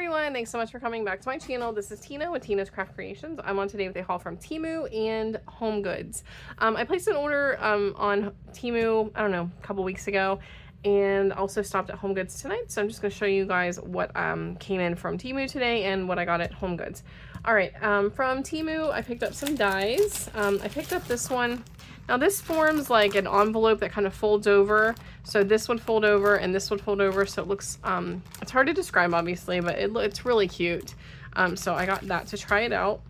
everyone, thanks so much for coming back to my channel. This is Tina with Tina's Craft Creations. I'm on today with a haul from Temu and Home Goods. I placed an order on Temu, I don't know, a couple weeks ago, and also stopped at Home Goods tonight. So I'm just going to show you guys what came in from Temu today and what I got at Home Goods. All right, from Temu, I picked up some dies. I picked up this one. Now this forms like an envelope that kind of folds over. So this would fold over and this would fold over. So it looks, it's hard to describe obviously, but it's really cute. So I got that to try it out.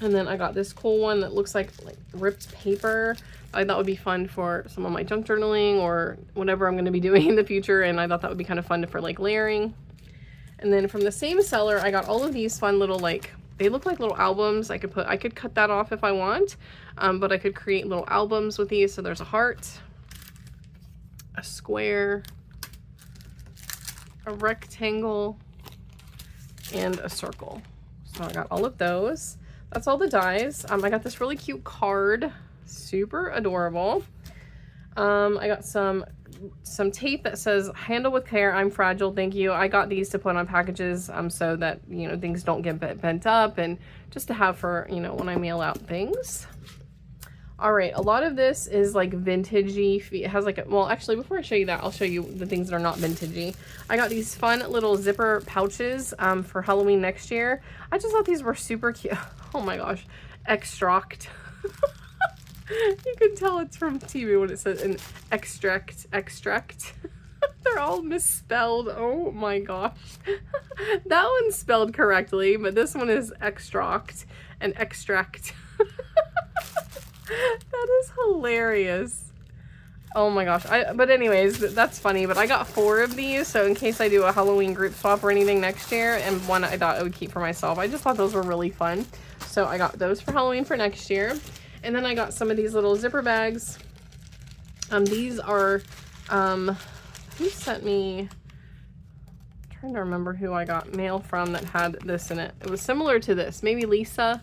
And then I got this cool one that looks like ripped paper. I thought would be fun for some of my junk journaling or whatever I'm going to be doing in the future. And I thought that would be kind of fun for like layering. And then from the same seller, I got all of these fun little they look like little albums. I could cut that off if I want, but I could create little albums with these. So there's a heart, a square, a rectangle, and a circle. So I got all of those. That's all the dies. I got this really cute card, super adorable. I got some tape that says handle with care, I'm fragile, thank you. I got these to put on packages so that things don't get bent up, and just to have for when I mail out things. All right, a lot of this is like vintagey. It has well, actually before I show you that, I'll show you the things that are not vintagey. I got these fun little zipper pouches for Halloween next year. I just thought these were super cute. Oh my gosh, extract. You can tell it's from Temu when it says an extract. They're all misspelled. Oh my gosh. That one's spelled correctly, but this one is extract and extract. That is hilarious. Oh my gosh. But anyways, that's funny. But I got 4 of these, so in case I do a Halloween group swap or anything next year, and one I thought I would keep for myself. I just thought those were really fun. So I got those for Halloween for next year. And then I got some of these little zipper bags. These are, who sent me, I'm trying to remember who I got mail from that had this in it. It was similar to this, maybe Lisa.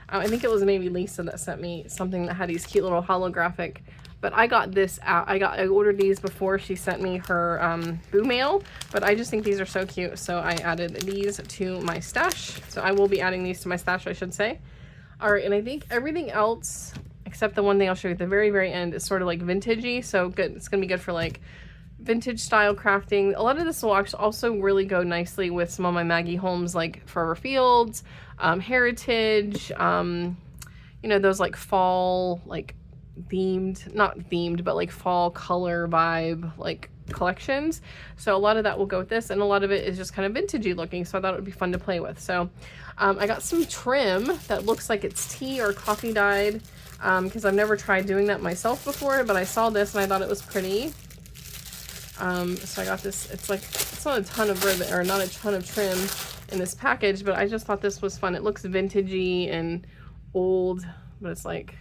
I think it was maybe Lisa that sent me something that had these cute little holographic, but I got this out. I ordered these before she sent me her boo mail, but I just think these are so cute. So I added these to my stash. So I will be adding these to my stash, I should say. All right, and I think everything else, except the one thing I'll show you at the very, very end, is sort of like vintagey. So good, it's gonna be good for like vintage style crafting. A lot of this will actually also really go nicely with some of my Maggie Holmes, like Forever Fields, Heritage, those like fall, like themed, not themed, but like fall color vibe, like collections. So a lot of that will go with this, and a lot of it is just kind of vintagey looking, so I thought it would be fun to play with. So I got some trim that looks like it's tea or coffee dyed, because I've never tried doing that myself before, but I saw this and I thought it was pretty. So I got this. It's not a ton of ribbon, or not a ton of trim in this package, but I just thought this was fun. It looks vintagey and old, but it's like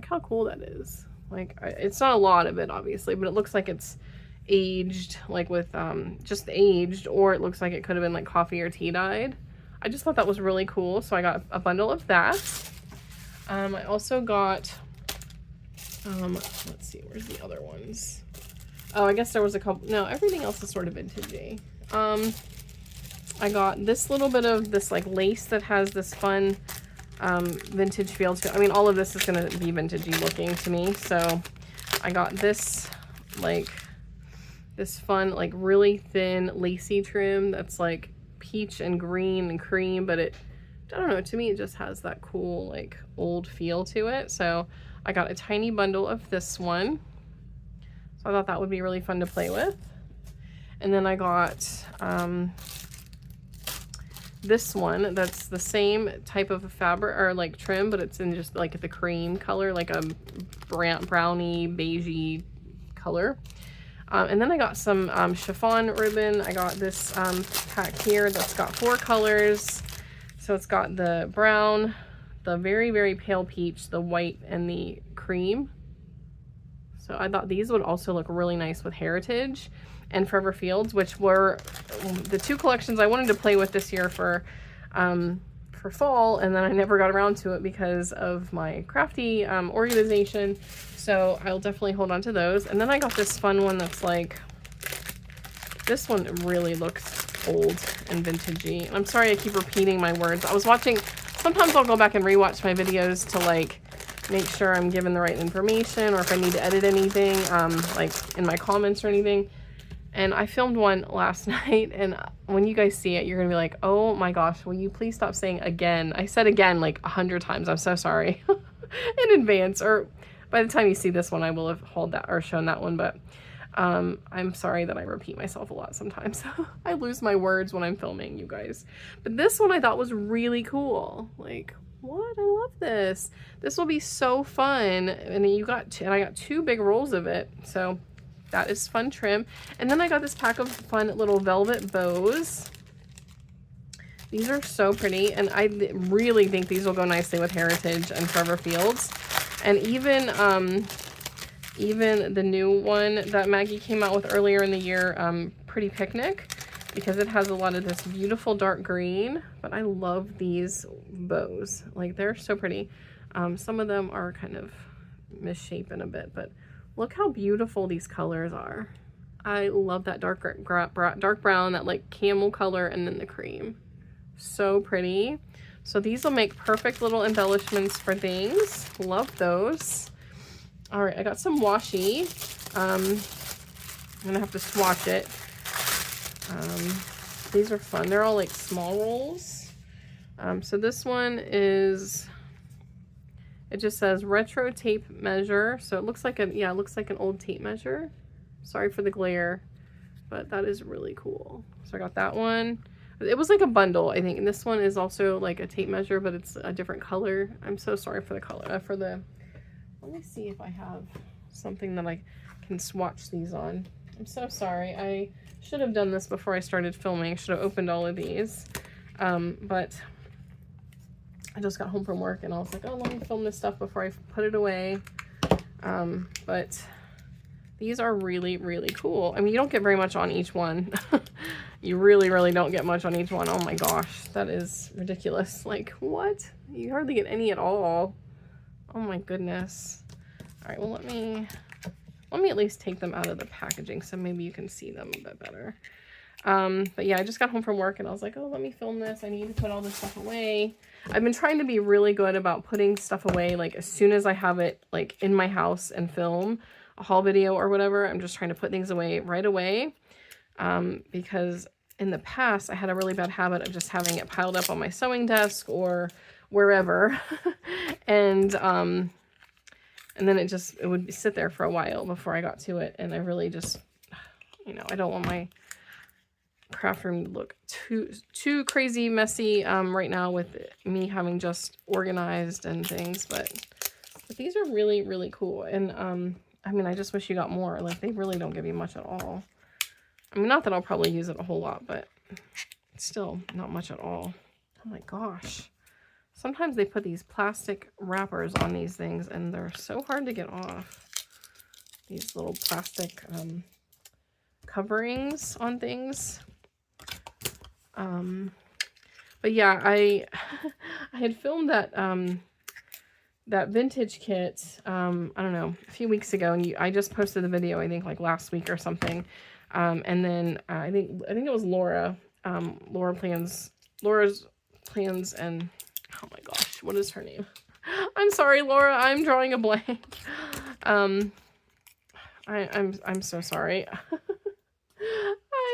how cool that is. It's not a lot of it obviously, but it looks like it's aged, like with just aged, or it looks like it could have been like coffee or tea dyed. I just thought that was really cool, so I got a bundle of that. I also got let's see, where's the other ones? Oh, I guess there was a couple. No, everything else is sort of vintagey. I got this little bit of this like lace that has this fun vintage feel to it. I mean, all of this is going to be vintagey looking to me. So I got this fun, like really thin lacy trim that's like peach and green and cream, but I don't know, to me it just has that cool like old feel to it. So I got a tiny bundle of this one. So I thought that would be really fun to play with. And then I got this one that's the same type of fabric or like trim, but it's in just like the cream color, like a brownie beigey color. And then I got some chiffon ribbon. I got this pack here that's got 4 colors. So it's got the brown, the very, very pale peach, the white, and the cream. So I thought these would also look really nice with Heritage and Forever Fields, which were the 2 collections I wanted to play with this year for fall, and then I never got around to it because of my crafty organization. So I'll definitely hold on to those. And then I got this fun one that's like, this one really looks old and vintagey. And I'm sorry I keep repeating my words. I was watching, sometimes I'll go back and rewatch my videos to like make sure I'm giving the right information, or if I need to edit anything, like in my comments or anything. And I filmed one last night, and when you guys see it, you're gonna be like, oh my gosh, will you please stop saying again? I said again like 100 times. I'm so sorry in advance, or by the time you see this one, I will have hauled that or shown that one, but I'm sorry that I repeat myself a lot sometimes. I lose my words when I'm filming, you guys. But this one I thought was really cool. Like, what? I love this. This will be so fun. And I got 2 big rolls of it. So that is fun trim. And then I got this pack of fun little velvet bows. These are so pretty, and I really think these will go nicely with Heritage and Forever Fields. And even the new one that Maggie came out with earlier in the year, Pretty Picnic, because it has a lot of this beautiful dark green. But I love these bows. Like, they're so pretty. Some of them are kind of misshapen a bit, but look how beautiful these colors are. I love that dark brown, that like camel color, and then the cream. So pretty. So these will make perfect little embellishments for things. Love those. All right, I got some washi. I'm gonna have to swatch it. These are fun. They're all like small rolls. So this one is, it just says retro tape measure. So it looks like it looks like an old tape measure. Sorry for the glare, but that is really cool. So I got that one. It was like a bundle, I think. And this one is also like a tape measure, but it's a different color. I'm so sorry for the color, let me see if I have something that I can swatch these on. I'm so sorry. I should have done this before I started filming. I should have opened all of these. But I just got home from work and I was like, oh, let me film this stuff before I put it away. But these are really, really cool. I mean, you don't get very much on each one. You really, really don't get much on each one. Oh my gosh, that is ridiculous. Like, what? You hardly get any at all. Oh my goodness. All right, well, let me at least take them out of the packaging so maybe you can see them a bit better. But yeah, I just got home from work and I was like, oh, let me film this. I need to put all this stuff away. I've been trying to be really good about putting stuff away, like as soon as I have it like in my house and film a haul video or whatever. I'm just trying to put things away right away. Because in the past I had a really bad habit of just having it piled up on my sewing desk or wherever. And then it would sit there for a while before I got to it. And I really just, you know, I don't want my craft room to look too crazy messy right now with me having just organized and things. But these are really, really cool. And I mean, I just wish you got more. Like, they really don't give you much at all. I mean, not that I'll probably use it a whole lot, but still not much at all. Oh my gosh. Sometimes they put these plastic wrappers on these things and they're so hard to get off. These little plastic coverings on things. But yeah, I had filmed that that vintage kit, I don't know, a few weeks ago, and I just posted the video, I think like last week or something. And then I think it was Laura, Laura's plans, and oh my gosh, what is her name? I'm sorry, Laura, I'm drawing a blank. I'm so sorry. I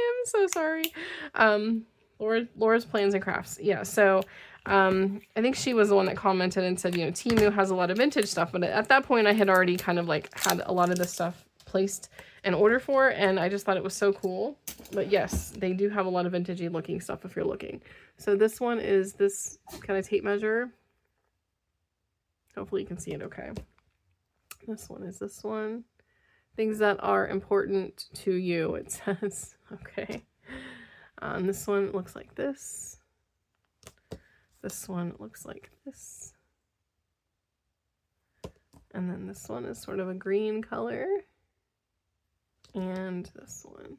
am so sorry. Laura's Plans and Crafts. Yeah, so I think she was the one that commented and said, you know, Temu has a lot of vintage stuff, but at that point I had already kind of like had a lot of this stuff placed and order for, and I just thought it was so cool. But yes, they do have a lot of vintagey looking stuff if you're looking. So this one is this kind of tape measure. Hopefully you can see it okay. This one is this one. Things that are important to you, it says. Okay. And this one looks like this. This one looks like this. And then this one is sort of a green color. And this one.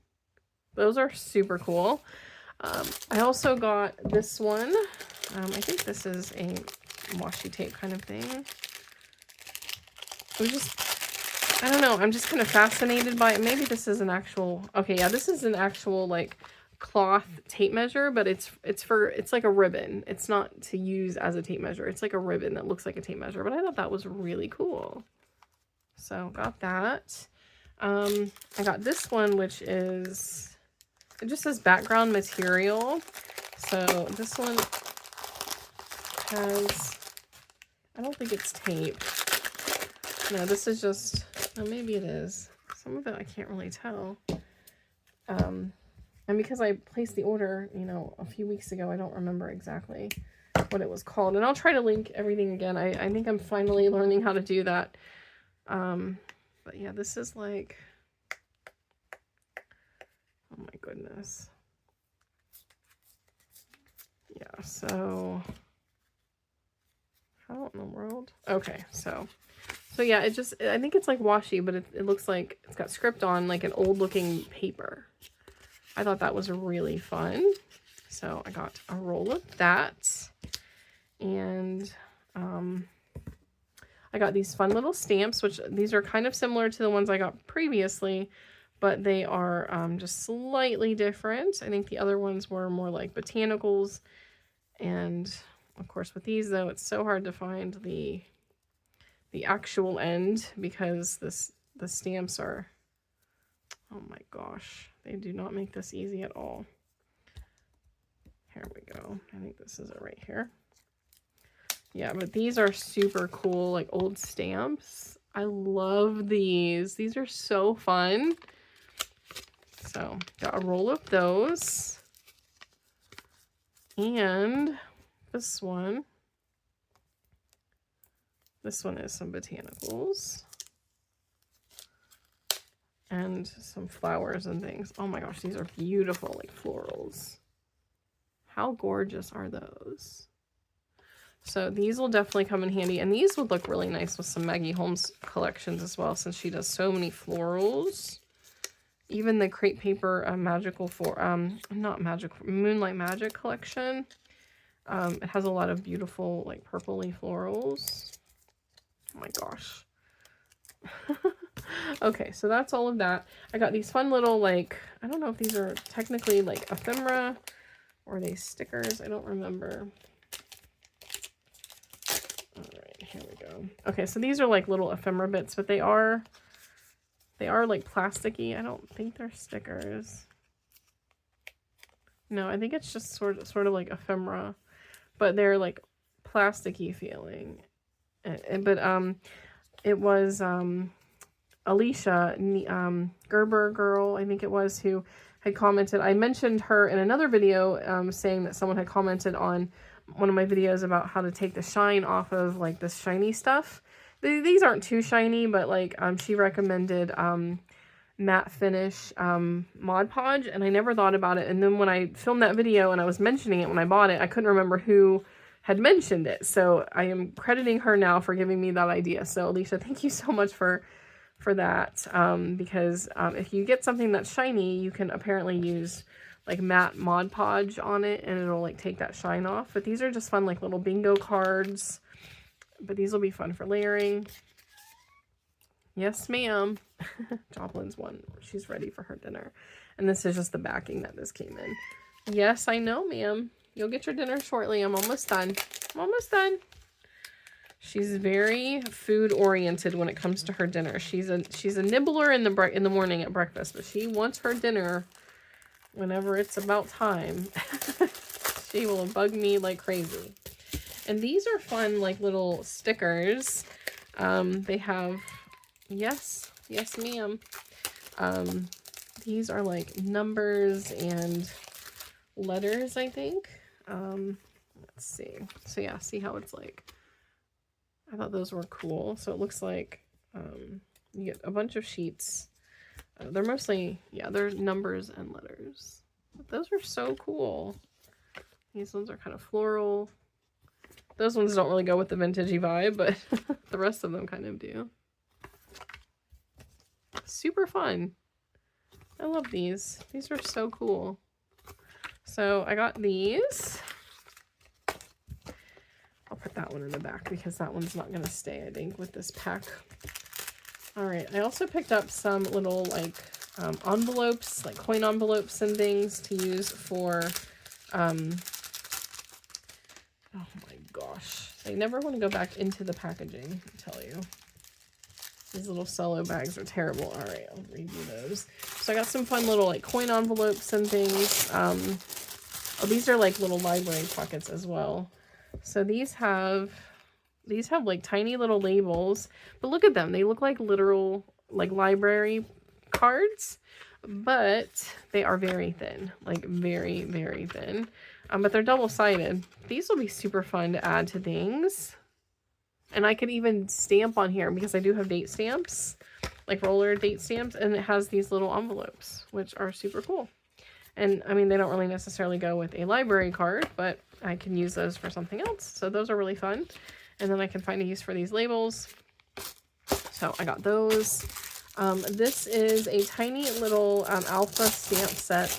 Those are super cool. I also got this one. I think this is a washi tape kind of thing. I don't know. I'm just kind of fascinated by it. Maybe this is an actual... Okay, yeah, this is an actual, like, cloth tape measure, but it's like a ribbon. It's not to use as a tape measure. It's like a ribbon that looks like a tape measure, but I thought that was really cool. So got that. I got this one, which is, it just says background material. So this one has, I don't think it's tape. No, this is just, oh, maybe it is. Some of it I can't really tell. And because I placed the order, you know, a few weeks ago, I don't remember exactly what it was called. And I'll try to link everything again. I think I'm finally learning how to do that. But yeah, this is like, oh my goodness. Yeah, so how in the world? Okay, so yeah, it just, I think it's like washi, but it looks like it's got script on like an old looking paper. I thought that was really fun. So I got a roll of that. And I got these fun little stamps, which these are kind of similar to the ones I got previously, but they are just slightly different. I think the other ones were more like botanicals. And of course with these though, it's so hard to find the actual end because the stamps are, oh my gosh, they do not make this easy at all. Here we go. I think this is it right here. Yeah, but these are super cool, like old stamps. I love these. These are so fun. So got a roll of those. And this one is some botanicals. And some flowers and things. Oh my gosh, these are beautiful, like florals. How gorgeous are those? So these will definitely come in handy. And these would look really nice with some Maggie Holmes collections as well, since she does so many florals. Even the crepe paper magical Moonlight Magic collection. It has a lot of beautiful like purpley florals. Oh my gosh. Okay, so that's all of that. I got these fun little, like, I don't know if these are technically like ephemera or are they stickers. I don't remember. All right, here we go. Okay, so these are like little ephemera bits, but they are like plasticky. I don't think they're stickers. No, I think it's just sort of like ephemera, but they're like plasticky feeling. But it was Alicia, Gerber girl, I think it was, who had commented. I mentioned her in another video, saying that someone had commented on one of my videos about how to take the shine off of like this shiny stuff. These aren't too shiny, but like she recommended matte finish Mod Podge, and I never thought about it. And then when I filmed that video and I was mentioning it when I bought it, I couldn't remember who had mentioned it. So I am crediting her now for giving me that idea. So Alicia, thank you so much for that, because if you get something that's shiny, you can apparently use like matte Mod Podge on it and it'll like take that shine off. But these are just fun, like little bingo cards, but these will be fun for layering. Yes, ma'am. Joplin's one. She's ready for her dinner. And this is just the backing that this came in. Yes, I know, ma'am. You'll get your dinner shortly. I'm almost done. I'm almost done. She's very food oriented when it comes to her dinner. She's a nibbler in the morning at breakfast, but she wants her dinner whenever it's about time. She will bug me like crazy. And these are fun, like little stickers. They have, yes, ma'am. These are like numbers and letters, I think. Let's see. So yeah, see how it's like. I thought those were cool. So it looks like you get a bunch of sheets. They're mostly, yeah, they're numbers and letters. But those are so cool. These ones are kind of floral. Those ones don't really go with the vintagey vibe, but the rest of them kind of do. Super fun. I love these. These are so cool. So I got these. I'll put that one in the back because that one's not going to stay, I think, with this pack. All right. I also picked up some little, like, envelopes, like coin envelopes and things to use for, oh my gosh. I never want to go back into the packaging, I tell you. These little cello bags are terrible. All right, I'll redo those. So I got some fun little like coin envelopes and things. Oh, these are like little library pockets as well. So these have like tiny little labels, but look at them. They look like literal like library cards, but they are very thin, like very, very thin. But they're double-sided. These will be super fun to add to things. And I could even stamp on here because I do have date stamps, like roller date stamps, and it has these little envelopes, which are super cool. And I mean, they don't really necessarily go with a library card, but I can use those for something else. So those are really fun. And then I can find a use for these labels. So I got those. This is a tiny little alpha stamp set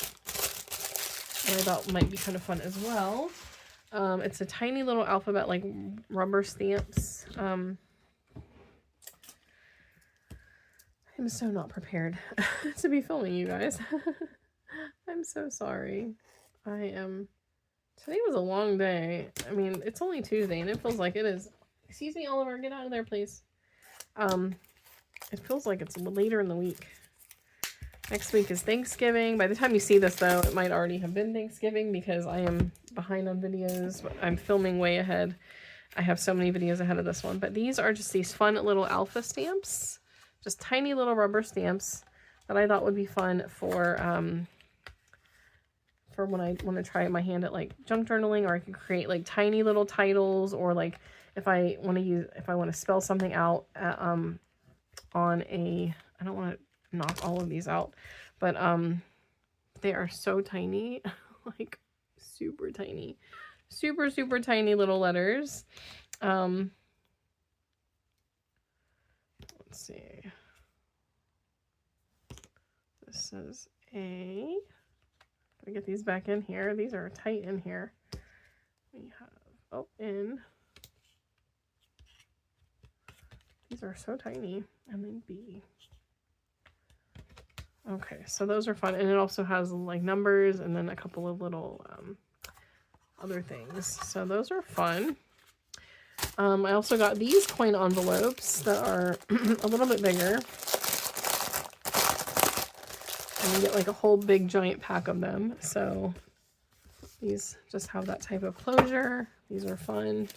that I thought might be kind of fun as well. It's a tiny little alphabet, like rubber stamps. I'm so not prepared to be filming you guys. I'm so sorry. Today was a long day. I mean, it's only Tuesday and it feels like it is. Excuse me, Oliver, get out of there, please. It feels like it's later in the week. Next week is Thanksgiving. By the time you see this, though, it might already have been Thanksgiving because I am behind on videos. I'm filming way ahead. I have so many videos ahead of this one. But these are just these fun little alpha stamps. Just tiny little rubber stamps that I thought would be fun for when I want to try my hand at like junk journaling, or I can create like tiny little titles, or like if I want to spell something out on a, I don't want to knock all of these out, but they are so tiny, like super tiny, super tiny little letters. Let's see, this is a, gotta get these back in here. These are tight in here. We have in, these are so tiny, and then B. Okay, so those are fun, and it also has like numbers and then a couple of little other things. So those are fun. I also got these coin envelopes that are a little bit bigger. And you get like a whole big giant pack of them. So these just have that type of closure. These are fun.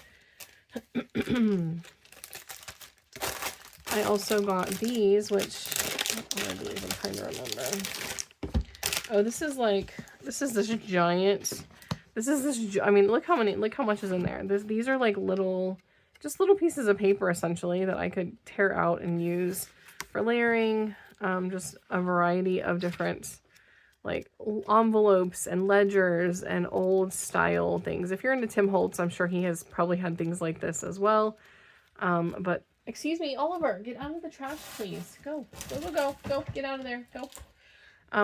I also got these, which I believe I'm trying to remember. Oh, this is this giant. I mean, look how much is in there. These are like just little pieces of paper essentially that I could tear out and use for layering. Just a variety of different like envelopes and ledgers and old style things. If you're into Tim Holtz, I'm sure he has probably had things like this as well. But excuse me, Oliver, get out of the trash, please. Go, get out of there, go.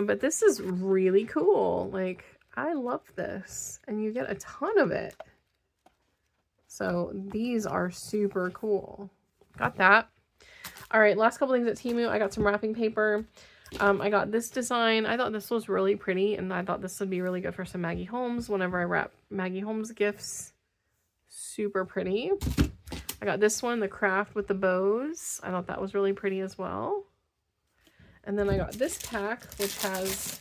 But this is really cool. Like, I love this, and you get a ton of it. So these are super cool. Got that. All right, last couple things at Temu. I got some wrapping paper. I got this design. I thought this was really pretty, and I thought this would be really good for some Maggie Holmes whenever I wrap Maggie Holmes gifts. Super pretty. I got this one, the craft with the bows. I thought that was really pretty as well. And then I got this pack, which has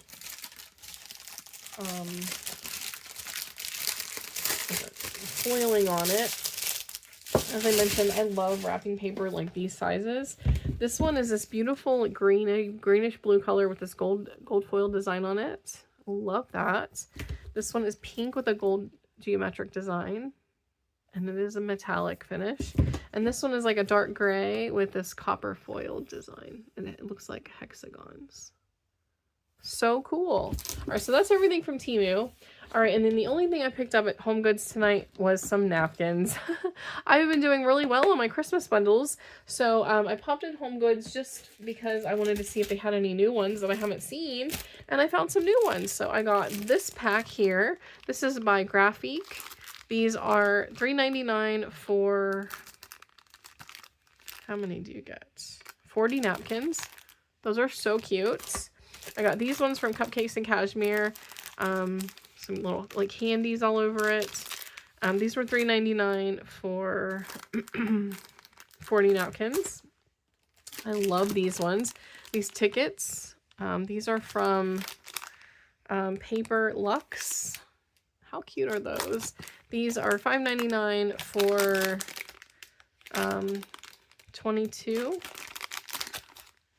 foiling on it. As I mentioned, I love wrapping paper like these sizes. This one is this beautiful greenish blue color with this gold foil design on it. Love that. This one is pink with a gold geometric design. And it is a metallic finish. And this one is like a dark gray with this copper foil design. And it looks like hexagons. So cool. All right, so that's everything from Temu. All right, and then the only thing I picked up at HomeGoods tonight was some napkins. I've been doing really well on my Christmas bundles. So I popped in HomeGoods just because I wanted to see if they had any new ones that I haven't seen. And I found some new ones. So I got this pack here. This is by Graphique. These are $3.99 for, how many do you get? 40 napkins. Those are so cute. I got these ones from Cupcakes and Cashmere. Some little like candies all over it. These were $3.99 for 40 napkins. I love these ones. These tickets. These are from Paper Luxe. How cute are those? These are $5.99 for 22.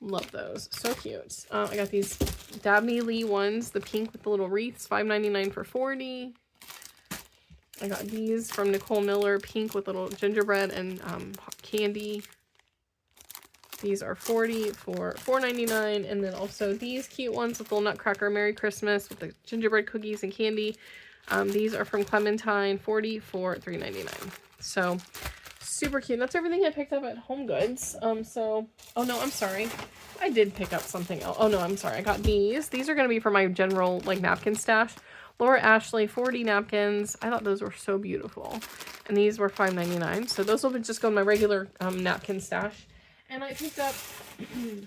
Love those. So cute. I got these Dabney Lee ones, the pink with the little wreaths, $5.99 for 40. I got these from Nicole Miller, pink with little gingerbread and candy. These are 40 for $4.99. And then also these cute ones with little Nutcracker Merry Christmas with the gingerbread cookies and candy. These are from Clementine, 40 for $3.99. So super cute. That's everything I picked up at HomeGoods. Oh no, I'm sorry. I did pick up something else. Oh no, I'm sorry. I got these. These are going to be for my general like napkin stash. Laura Ashley, 40 napkins. I thought those were so beautiful. And these were $5.99. So those will just go in my regular napkin stash. And I picked up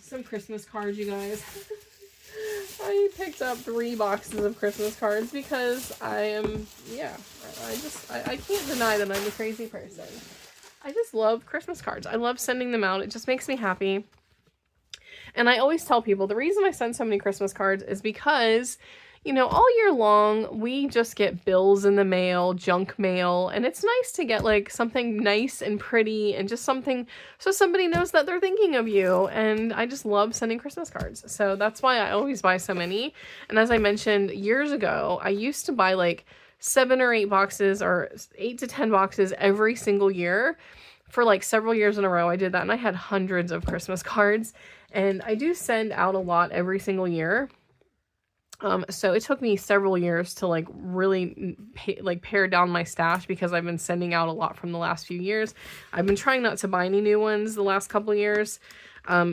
some Christmas cards, you guys. I picked up 3 boxes of Christmas cards because I am, yeah, I can't deny that I'm a crazy person. I just love Christmas cards. I love sending them out. It just makes me happy. And I always tell people the reason I send so many Christmas cards is because, you know, all year long, we just get bills in the mail, junk mail, and it's nice to get like something nice and pretty and just something so somebody knows that they're thinking of you. And I just love sending Christmas cards. So that's why I always buy so many. And as I mentioned years ago, I used to buy like 7 or 8 boxes or 8 to 10 boxes every single year for like several years in a row. I did that and I had hundreds of Christmas cards, and I do send out a lot every single year. So it took me several years to like really pare down my stash because I've been sending out a lot from the last few years. I've been trying not to buy any new ones the last couple of years.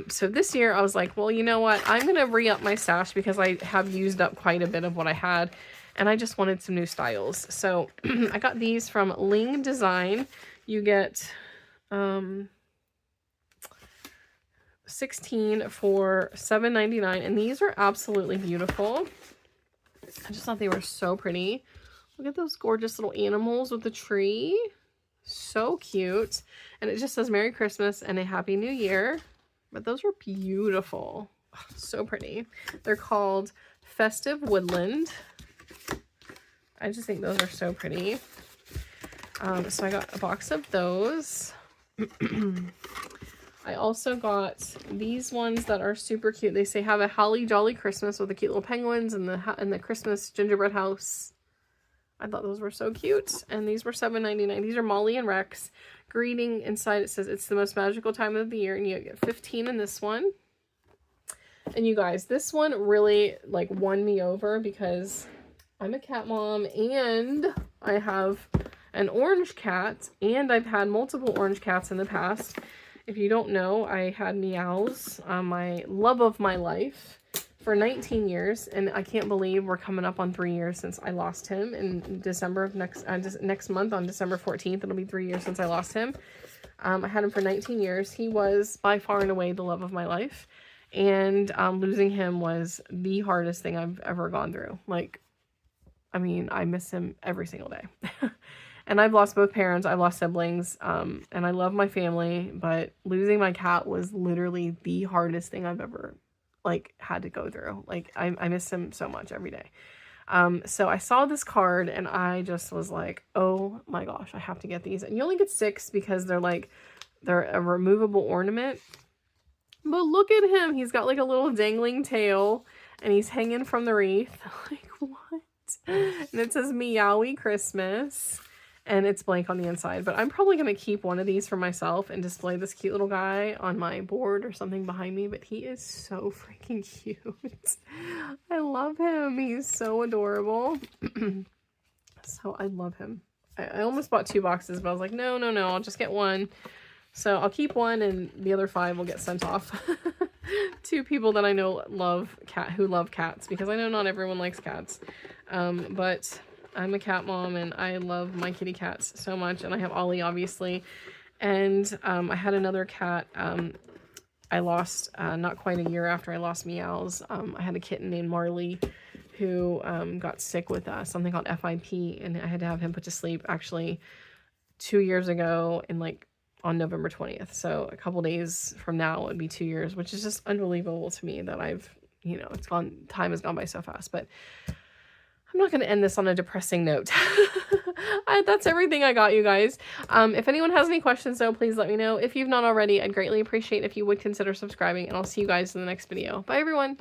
So this year I was like, well, you know what? I'm going to re-up my stash because I have used up quite a bit of what I had. And I just wanted some new styles. So I got these from Ling Design. You get 16 for $7.99. And these are absolutely beautiful. I just thought they were so pretty. Look at those gorgeous little animals with the tree. So cute. And it just says Merry Christmas and a Happy New Year. But those are beautiful. Oh, so pretty. They're called Festive Woodland. I just think those are so pretty. So I got a box of those. I also got these ones that are super cute. They say have a holly jolly Christmas with the cute little penguins and the Christmas gingerbread house. I thought those were so cute. And these were $7.99. These are Molly and Rex. Greeting inside it says it's the most magical time of the year, and you get 15 in this one. And you guys, this one really like won me over because I'm a cat mom and I have an orange cat, and I've had multiple orange cats in the past. If you don't know, I had Meows, my love of my life, for 19 years, and I can't believe we're coming up on 3 years since I lost him in December of next month. On December 14th, it'll be 3 years since I lost him. I had him for 19 years. He was by far and away the love of my life, and losing him was the hardest thing I've ever gone through. Like, I mean, I miss him every single day. And I've lost both parents, I've lost siblings, and I love my family, but losing my cat was literally the hardest thing I've ever, like, had to go through. Like, I miss him so much every day. So I saw this card, and I just was like, oh my gosh, I have to get these. And you only get 6 because they're a removable ornament. But look at him, he's got, like, a little dangling tail, and he's hanging from the wreath. Like, what? And it says Meowie Christmas. And it's blank on the inside, but I'm probably going to keep one of these for myself and display this cute little guy on my board or something behind me, but he is so freaking cute. I love him. He's so adorable. So I love him. I almost bought 2 boxes, but I was like, no, I'll just get one. So I'll keep one and the other 5 will get sent off to people that I know who love cats, because I know not everyone likes cats. But I'm a cat mom and I love my kitty cats so much. And I have Ollie, obviously. And I had another cat I lost, not quite a year after I lost Meows, I had a kitten named Marley who got sick with something called FIP, and I had to have him put to sleep actually 2 years ago in like on November 20th. So a couple days from now it would be 2 years, which is just unbelievable to me that I've, you know, time has gone by so fast. But I'm not going to end this on a depressing note. That's everything I got, you guys. If anyone has any questions, though, please let me know. If you've not already, I'd greatly appreciate if you would consider subscribing, and I'll see you guys in the next video. Bye, everyone.